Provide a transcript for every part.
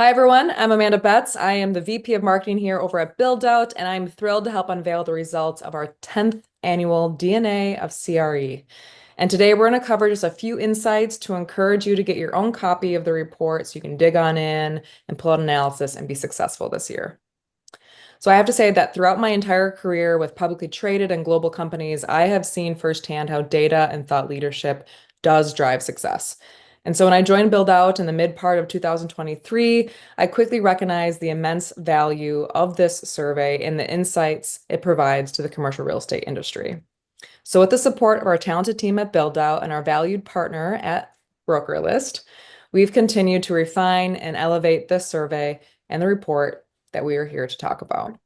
Hi, everyone. I'm Amanda Betts. I am the VP of Marketing here over at Buildout, and I'm thrilled to help unveil the results of our 10th annual DNA of CRE. And today we're going to cover just a few insights to encourage you to get your own copy of the report so you can dig on in and pull out analysis and be successful this year. So I have to say that throughout my entire career with publicly traded and global companies, I have seen firsthand how data and thought leadership does drive success. And so when I joined Buildout in the mid part of 2023, I quickly recognized the immense value of this survey and the insights it provides to the commercial real estate industry. So with the support of our talented team at Buildout and our valued partner at BrokerList, we've continued to refine and elevate this survey and the report that we are here to talk about.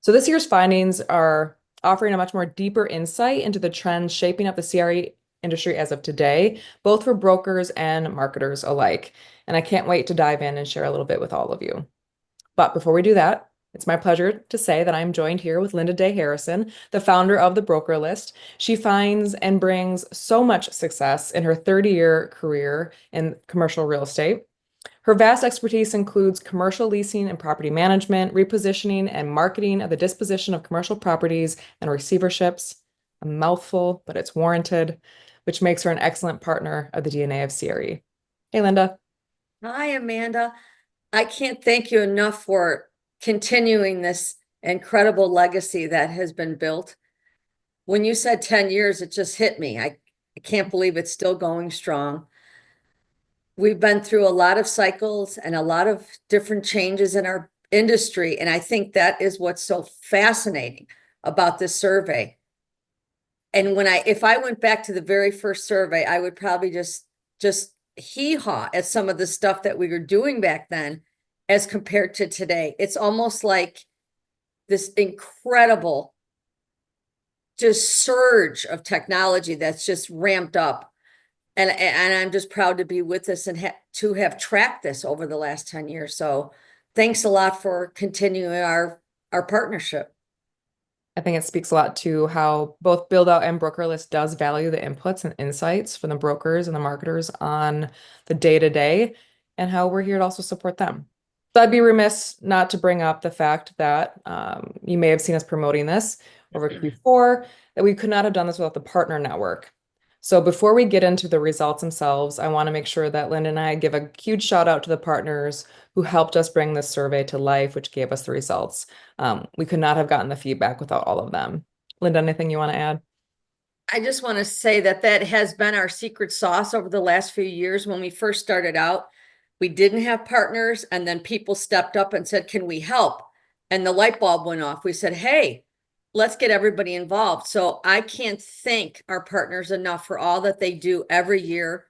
So this year's findings are offering a much more deeper insight into the trends shaping up the CRE industry as of today, both for brokers and marketers alike. And I can't wait to dive in and share a little bit with all of you. But before we do that, it's my pleasure to say that I'm joined here with Linda Day Harrison, the founder of the Broker List. She finds and brings so much success in her 30-year career in commercial real estate. Her vast expertise includes commercial leasing and property management, repositioning and marketing of the disposition of commercial properties and receiverships. A mouthful, but it's warranted, which makes her an excellent partner of the DNA of CRE. Hey, Linda. Hi, Amanda. I can't thank you enough for continuing this incredible legacy that has been built. When you said 10 years, it just hit me. I can't believe it's still going strong. We've been through a lot of cycles and a lot of different changes in our industry, and I think that is what's so fascinating about this survey. And if I went back to the very first survey, I would probably just hee-haw at some of the stuff that we were doing back then as compared to today. It's almost like this incredible just surge of technology that's just ramped up. And I'm just proud to be with this and to have tracked this over the last 10 years. So thanks a lot for continuing our partnership. I think it speaks a lot to how both Buildout and BrokerList does value the inputs and insights from the brokers and the marketers on the day-to-day and how we're here to also support them. So I'd be remiss not to bring up the fact that you may have seen us promoting this over Q4, that we could not have done this without the partner network. So before we get into the results themselves, I want to make sure that Linda and I give a huge shout out to the partners who helped us bring this survey to life, which gave us the results. We could not have gotten the feedback without all of them. Linda, anything you want to add? I just want to say that has been our secret sauce over the last few years. When we first started out, we didn't have partners, and then people stepped up and said, can we help? And the light bulb went off. We said, hey, let's get everybody involved. So I can't thank our partners enough for all that they do every year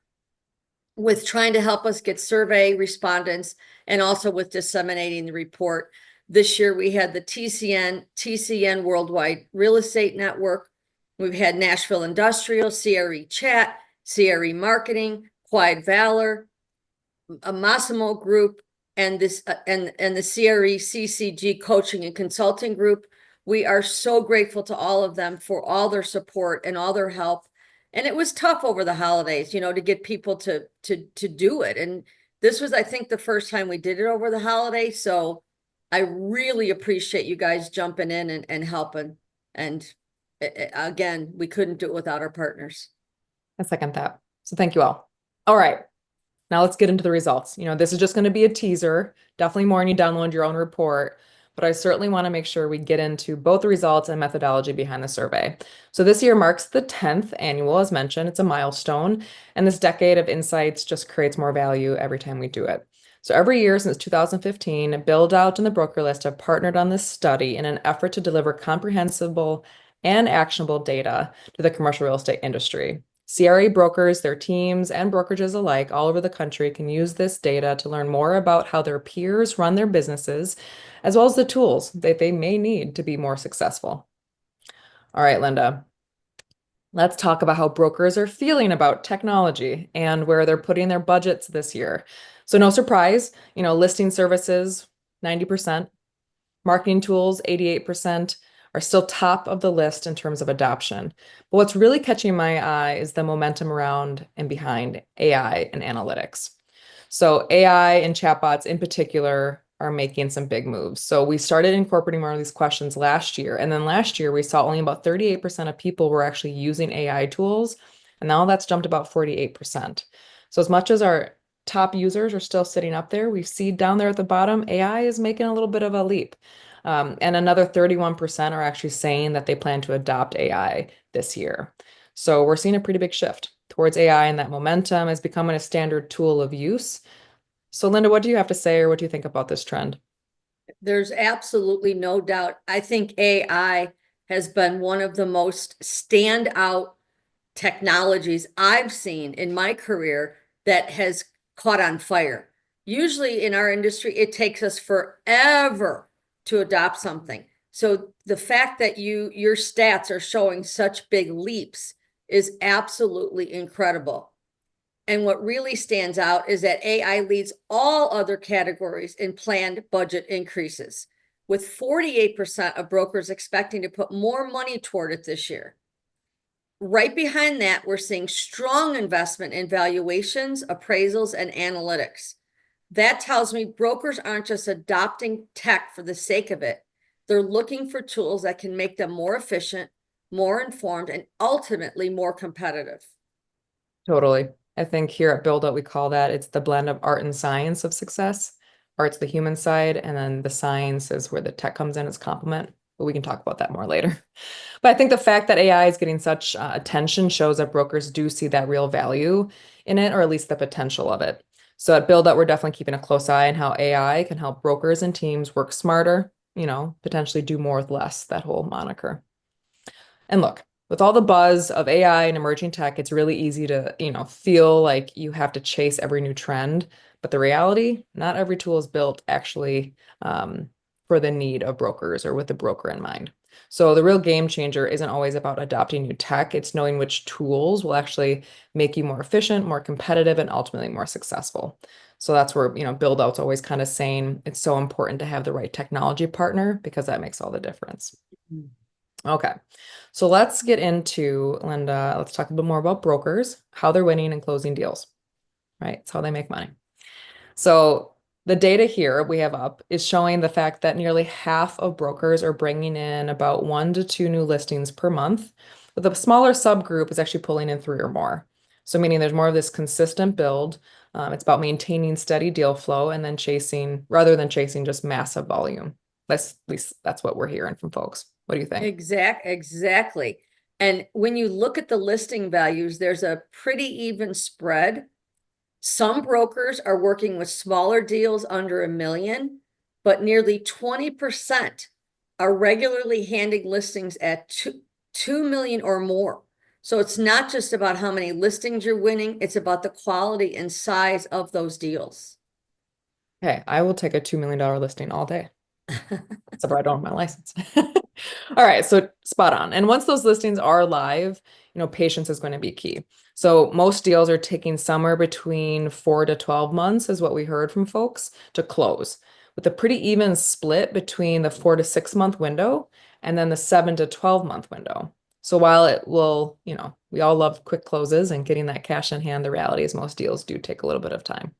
with trying to help us get survey respondents and also with disseminating the report. This year we had the TCN Worldwide Real Estate Network. We've had Nashville Industrial, CRE Chat, CRE Marketing, Quiet Valor, a Massimo Group, and this and the CRE CCG Coaching and Consulting Group. We are so grateful to all of them for all their support and all their help. And it was tough over the holidays, to get people to do it. And this was, I think, the first time we did it over the holidays. So I really appreciate you guys jumping in and helping. And again, we couldn't do it without our partners. I second that. So thank you all. All right. Now let's get into the results. This is just going to be a teaser, definitely more when you download your own report, but I certainly want to make sure we get into both the results and methodology behind the survey. So this year marks the 10th annual, as mentioned. It's a milestone, and this decade of insights just creates more value every time we do it. So every year since 2015, Buildout and the Broker List have partnered on this study in an effort to deliver comprehensible and actionable data to the commercial real estate industry. CRE brokers, their teams, and brokerages alike all over the country can use this data to learn more about how their peers run their businesses, as well as the tools that they may need to be more successful. All right, Linda, let's talk about how brokers are feeling about technology and where they're putting their budgets this year. So no surprise, listing services, 90%, marketing tools, 88%, are still top of the list in terms of adoption. But what's really catching my eye is the momentum around and behind AI and analytics. So AI and chatbots in particular are making some big moves. So we started incorporating more of these questions last year. And then last year we saw only about 38% of people were actually using AI tools. And now that's jumped about 48%. So as much as our top users are still sitting up there, we see down there at the bottom, AI is making a little bit of a leap. And another 31% are actually saying that they plan to adopt AI this year. So we're seeing a pretty big shift towards AI, and that momentum is becoming a standard tool of use. So, Linda, what do you have to say, or what do you think about this trend? There's absolutely no doubt. I think AI has been one of the most standout technologies I've seen in my career that has caught on fire. Usually in our industry, it takes us forever to adopt something. So the fact that your stats are showing such big leaps is absolutely incredible. And what really stands out is that AI leads all other categories in planned budget increases, with 48% of brokers expecting to put more money toward it this year. Right behind that, we're seeing strong investment in valuations, appraisals, and analytics. That tells me brokers aren't just adopting tech for the sake of it. They're looking for tools that can make them more efficient, more informed, and ultimately more competitive. Totally. I think here at Buildout, we call that it's the blend of art and science of success. Art's the human side, and then the science is where the tech comes in as complement. But we can talk about that more later. But I think the fact that AI is getting such attention shows that brokers do see that real value in it, or at least the potential of it. So at Buildout, we're definitely keeping a close eye on how AI can help brokers and teams work smarter, potentially do more with less, that whole moniker. And look, with all the buzz of AI and emerging tech, it's really easy to, feel like you have to chase every new trend. But the reality, not every tool is built actually for the need of brokers or with the broker in mind. So the real game changer isn't always about adopting new tech. It's knowing which tools will actually make you more efficient, more competitive, and ultimately more successful. So that's where, Buildout's always kind of saying it's so important to have the right technology partner because that makes all the difference. Okay. So let's get into, Linda, let's talk a bit more about brokers, how they're winning and closing deals, right? It's how they make money. So the data here we have up is showing the fact that nearly half of brokers are bringing in about 1 to 2 new listings per month, but the smaller subgroup is actually pulling in 3 or more. So meaning there's more of this consistent build. It's about maintaining steady deal flow and then rather than chasing just massive volume. At least that's what we're hearing from folks. What do you think? Exactly. And when you look at the listing values, there's a pretty even spread. Some brokers are working with smaller deals under $1 million, but nearly 20% are regularly handing listings at 2 million or more. So it's not just about how many listings you're winning, it's about the quality and size of those deals. Hey, I will take a $2 million listing all day. Except for I don't have my license. All right, so spot on. And once those listings are live, patience is going to be key. So most deals are taking somewhere between 4 to 12 months, is what we heard from folks, to close, with a pretty even split between the 4 to 6 month window and then the 7 to 12 month window. So while it will, we all love quick closes and getting that cash in hand, the reality is most deals do take a little bit of time.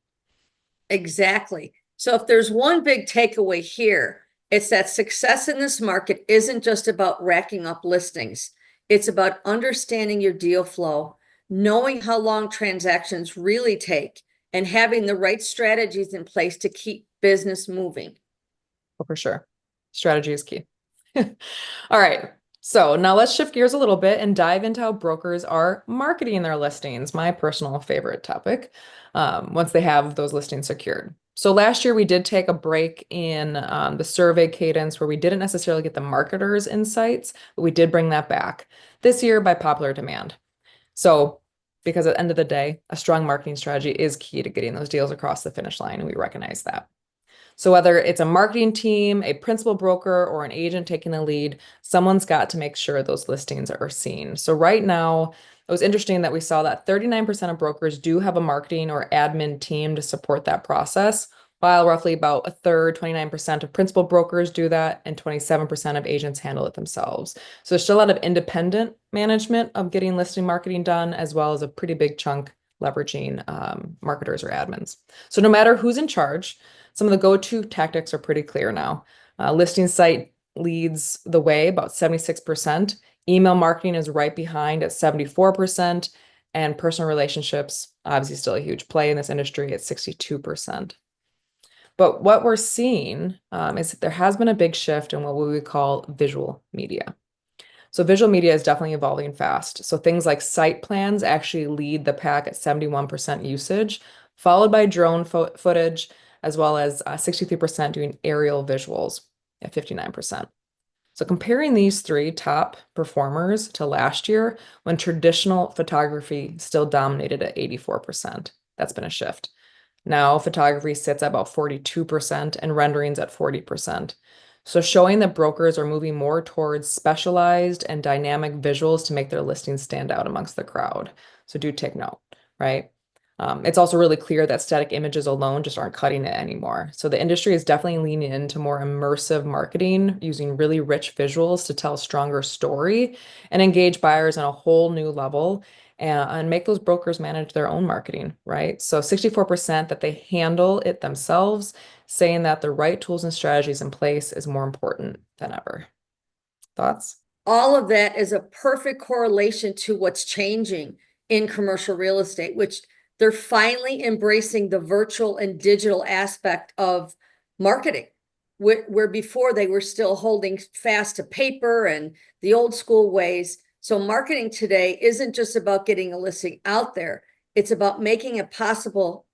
Exactly. So if there's one big takeaway here, it's that success in this market isn't just about racking up listings. It's about understanding your deal flow, knowing how long transactions really take, and having the right strategies in place to keep business moving. Oh, for sure. Strategy is key. All right. So now let's shift gears a little bit and dive into how brokers are marketing their listings, my personal favorite topic, once they have those listings secured. So last year we did take a break in the survey cadence where we didn't necessarily get the marketers' insights, but we did bring that back this year by popular demand. So because at the end of the day, a strong marketing strategy is key to getting those deals across the finish line, and we recognize that. So whether it's a marketing team, a principal broker, or an agent taking the lead, someone's got to make sure those listings are seen. So right now, it was interesting that we saw that 39% of brokers do have a marketing or admin team to support that process, while roughly about a third, 29% of principal brokers do that, and 27% of agents handle it themselves. So there's still a lot of independent management of getting listing marketing done, as well as a pretty big chunk leveraging marketers or admins. So no matter who's in charge, some of the go-to tactics are pretty clear now. Listing site leads the way, about 76%. Email marketing is right behind at 74%. And personal relationships, obviously still a huge play in this industry at 62%. But what we're seeing is that there has been a big shift in what we would call visual media. So visual media is definitely evolving fast. So things like site plans actually lead the pack at 71% usage, followed by drone footage, as well as 63% doing aerial visuals at 59%. So comparing these three top performers to last year, when traditional photography still dominated at 84%, that's been a shift. Now photography sits at about 42% and renderings at 40%. So showing that brokers are moving more towards specialized and dynamic visuals to make their listings stand out amongst the crowd. So do take note, right? It's also really clear that static images alone just aren't cutting it anymore. So the industry is definitely leaning into more immersive marketing, using really rich visuals to tell a stronger story and engage buyers on a whole new level and make those brokers manage their own marketing, right? So 64% that they handle it themselves, saying that the right tools and strategies in place is more important than ever. Thoughts? All of that is a perfect correlation to what's changing in commercial real estate, which they're finally embracing the virtual and digital aspect of marketing, where before they were still holding fast to paper and the old school ways. So marketing today isn't just about getting a listing out there. It's about making it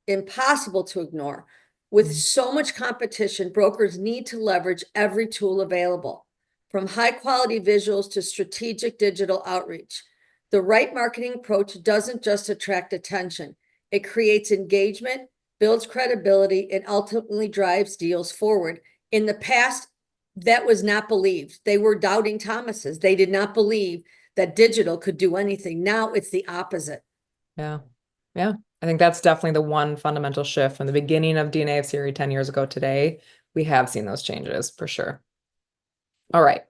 impossible to ignore. With so much competition, brokers need to leverage every tool available, from high quality visuals to strategic digital outreach. The right marketing approach doesn't just attract attention. It creates engagement, builds credibility, and ultimately drives deals forward. In the past, that was not believed. They were doubting Thomases. They did not believe that digital could do anything. Now it's the opposite. Yeah. Yeah. I think that's definitely the one fundamental shift from the beginning of DNA of CRE 10 years ago today. We have seen those changes for sure. All right.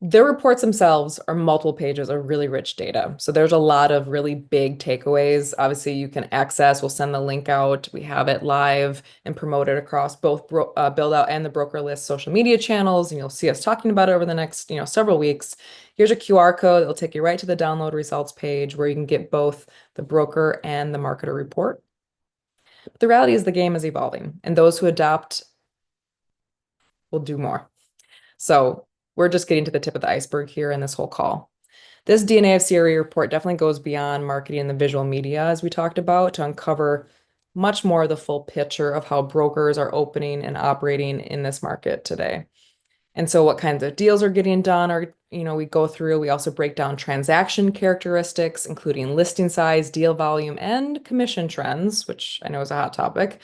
Their reports themselves are multiple pages of really rich data. So there's a lot of really big takeaways. Obviously, you can access, we'll send the link out. We have it live and promoted across both Buildout and the BrokerList social media channels. And you'll see us talking about it over the next, several weeks. Here's a QR code that will take you right to the download results page where you can get both the broker and the marketer report. But the reality is the game is evolving, and those who adopt will do more. So we're just getting to the tip of the iceberg here in this whole call. This DNA of CRE report definitely goes beyond marketing and the visual media, as we talked about, to uncover much more of the full picture of how brokers are opening and operating in this market today. And so what kinds of deals are getting done are, we go through, we also break down transaction characteristics, including listing size, deal volume, and commission trends, which I know is a hot topic.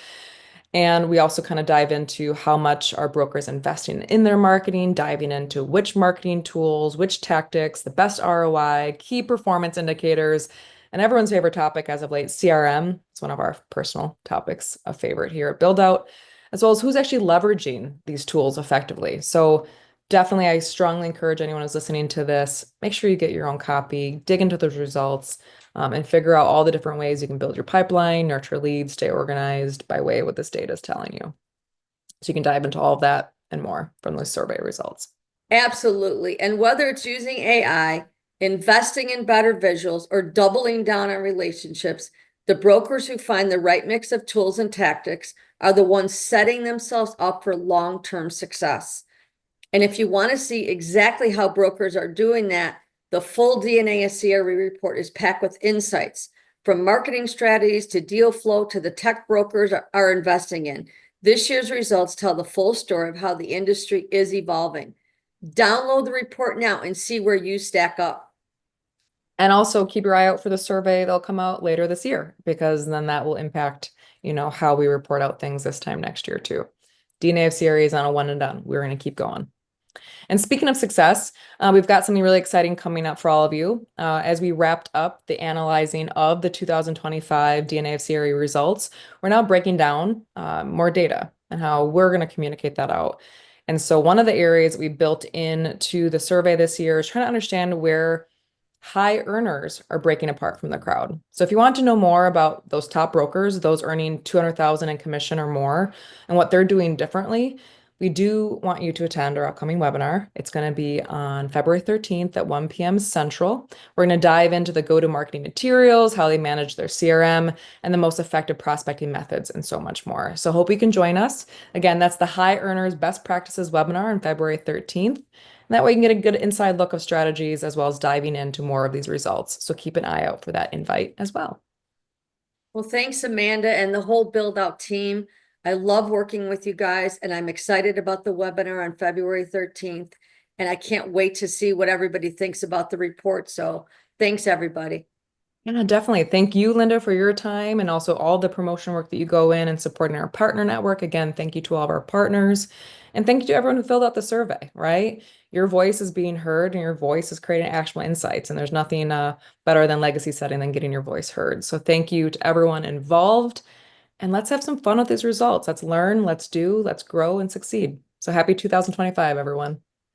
And we also kind of dive into how much our brokers investing in their marketing, diving into which marketing tools, which tactics, the best ROI, key performance indicators, and everyone's favorite topic as of late, CRM. It's one of our personal topics, a favorite here at Buildout, as well as who's actually leveraging these tools effectively. So definitely, I strongly encourage anyone who's listening to this, make sure you get your own copy, dig into those results, and figure out all the different ways you can build your pipeline, nurture leads, stay organized by way of what this data is telling you. So you can dive into all of that and more from those survey results. Absolutely. And whether it's using AI, investing in better visuals, or doubling down on relationships, the brokers who find the right mix of tools and tactics are the ones setting themselves up for long-term success. And if you want to see exactly how brokers are doing that, the full DNA of CRE report is packed with insights, from marketing strategies to deal flow to the tech brokers are investing in. This year's results tell the full story of how the industry is evolving. Download the report now and see where you stack up. And also keep your eye out for the survey that'll come out later this year, because then that will impact, how we report out things this time next year too. DNA of CRE is on a one and done. We're going to keep going. And speaking of success, we've got something really exciting coming up for all of you. As we wrapped up the analyzing of the 2025 DNA of CRE results, we're now breaking down more data and how we're going to communicate that out. And so one of the areas we built into the survey this year is trying to understand where high earners are breaking apart from the crowd. So if you want to know more about those top brokers, those earning 200,000 in commission or more, and what they're doing differently, we do want you to attend our upcoming webinar. It's going to be on February 13th at 1 p.m. Central. We're going to dive into the go-to-marketing materials, how they manage their CRM, and the most effective prospecting methods, and so much more. So hope you can join us. Again, that's the High Earners Best Practices webinar on February 13th. And that way you can get a good inside look of strategies as well as diving into more of these results. So keep an eye out for that invite as well. Well, thanks, Amanda, and the whole Build Out team. I love working with you guys, and I'm excited about the webinar on February 13th. And I can't wait to see what everybody thinks about the report. So thanks, everybody. Yeah, definitely. Thank you, Linda, for your time and also all the promotion work that you go in and supporting our partner network. Again, thank you to all of our partners. And thank you to everyone who filled out the survey, right? Your voice is being heard and your voice is creating actionable insights. And there's nothing better than legacy setting than getting your voice heard. So thank you to everyone involved. And let's have some fun with these results. Let's learn, let's do, let's grow and succeed. So happy 2025, everyone.